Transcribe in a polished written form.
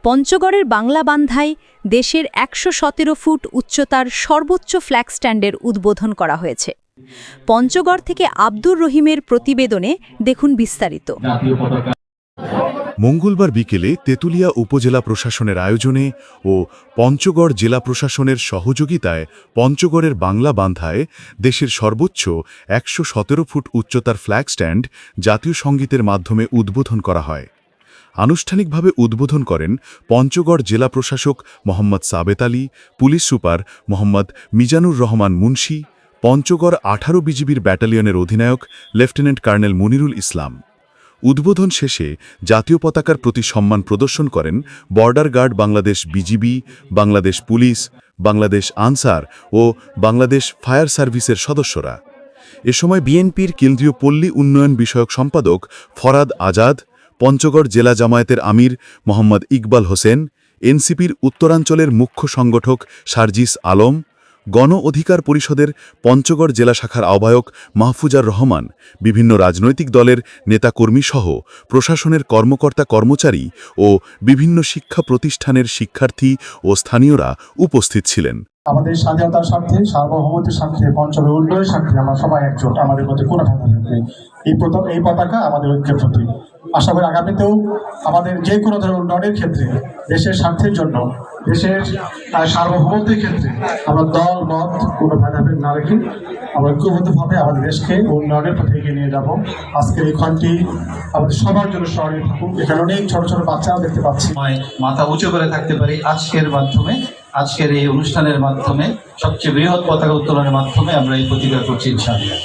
পঞ্চগড়ের বাংলাবান্ধায় দেশের ১১৭ ফুট উচ্চতার সর্বোচ্চ ফ্ল্যাগ স্ট্যান্ডের উদ্বোধন করা হয়েছে। পঞ্চগড় থেকে আব্দুর রহিমের প্রতিবেদনে দেখুন বিস্তারিত। মঙ্গলবার বিকেলে তেঁতুলিয়া উপজেলা প্রশাসনের আয়োজনে ও পঞ্চগড় জেলা প্রশাসনের সহযোগিতায় পঞ্চগড়ের বাংলাবান্ধায় দেশের সর্বোচ্চ ১১৭ ফুট উচ্চতার ফ্ল্যাগ স্ট্যান্ড জাতীয় সংগীতের মাধ্যমে উদ্বোধন করা হয়। আনুষ্ঠানিকভাবে উদ্বোধন করেন পঞ্চগড় জেলা প্রশাসক মোহাম্মদ সাবেত আলী, পুলিশ সুপার মোহাম্মদ মিজানুর রহমান মুন্সি, পঞ্চগড় ১৮ বিজিবির ব্যাটালিয়নের অধিনায়ক লেফটেন্যান্ট কর্নেল মুনিরুল ইসলাম। উদ্বোধন শেষে জাতীয় পতাকার প্রতি সম্মান প্রদর্শন করেন border guard Bangladesh BGB, Bangladesh police, Bangladesh Ansar ও বাংলাদেশ ফায়ার সার্ভিসের সদস্যরা। এ সময় বিএনপির কেন্দ্রীয় পল্লী উন্নয়ন বিষয়ক সম্পাদক ফরাদ আজাদ, পঞ্চগড় জেলা জামায়াতের আমির মোহাম্মদ ইকবাল হোসেন, এনসিপির উত্তরাঞ্চলের মুখ্য সংগঠক সার্জিস আলম, গণ অধিকার পরিষদের পঞ্চগড় জেলা শাখার আহ্বায়ক মাহফুজার রহমান, বিভিন্ন রাজনৈতিক দলের নেতাকর্মী সহ প্রশাসনের কর্মকর্তা কর্মচারী ও বিভিন্ন শিক্ষা প্রতিষ্ঠানের শিক্ষার্থী ও স্থানীয়রা উপস্থিত ছিলেন। আমাদের স্বাধীনতার স্বার্থে, সার্বভৌমত্বের স্বার্থে, পঞ্চগড়ের উন্নয়নের স্বার্থে আমরা সবাই একজোট। আমাদের মধ্যে কোনো ভেদাভেদ নেই। এই পতাকা আমাদের ঐক্যের প্রতীক। আশা করি আগামীতেও আমাদের যে কোনো ধরনের উন্নয়নের ক্ষেত্রে, দেশের স্বার্থের জন্য, দেশের সার্বভৌমত্বের ক্ষেত্রে আমরা দল মত কোনো ভেদাভেদ না রেখে আমরা ঐক্যবদ্ধভাবে আমাদের দেশকে উন্নয়নের পথে এগিয়ে নিয়ে যাব। আজকের এই ক্ষণটি আমাদের সবার জন্য স্মরণীয় থাকুক। এখানে অনেক ছোট ছোট বাচ্চারাও দেখতে পাচ্ছি। মাথা উঁচু করে থাকতে পারি আজকের এই অনুষ্ঠানের মাধ্যমে, সবচেয়ে বৃহৎ পতাকা উত্তোলনের মাধ্যমে আমরা এই প্রতিজ্ঞা করছি ইনশাআল্লাহ।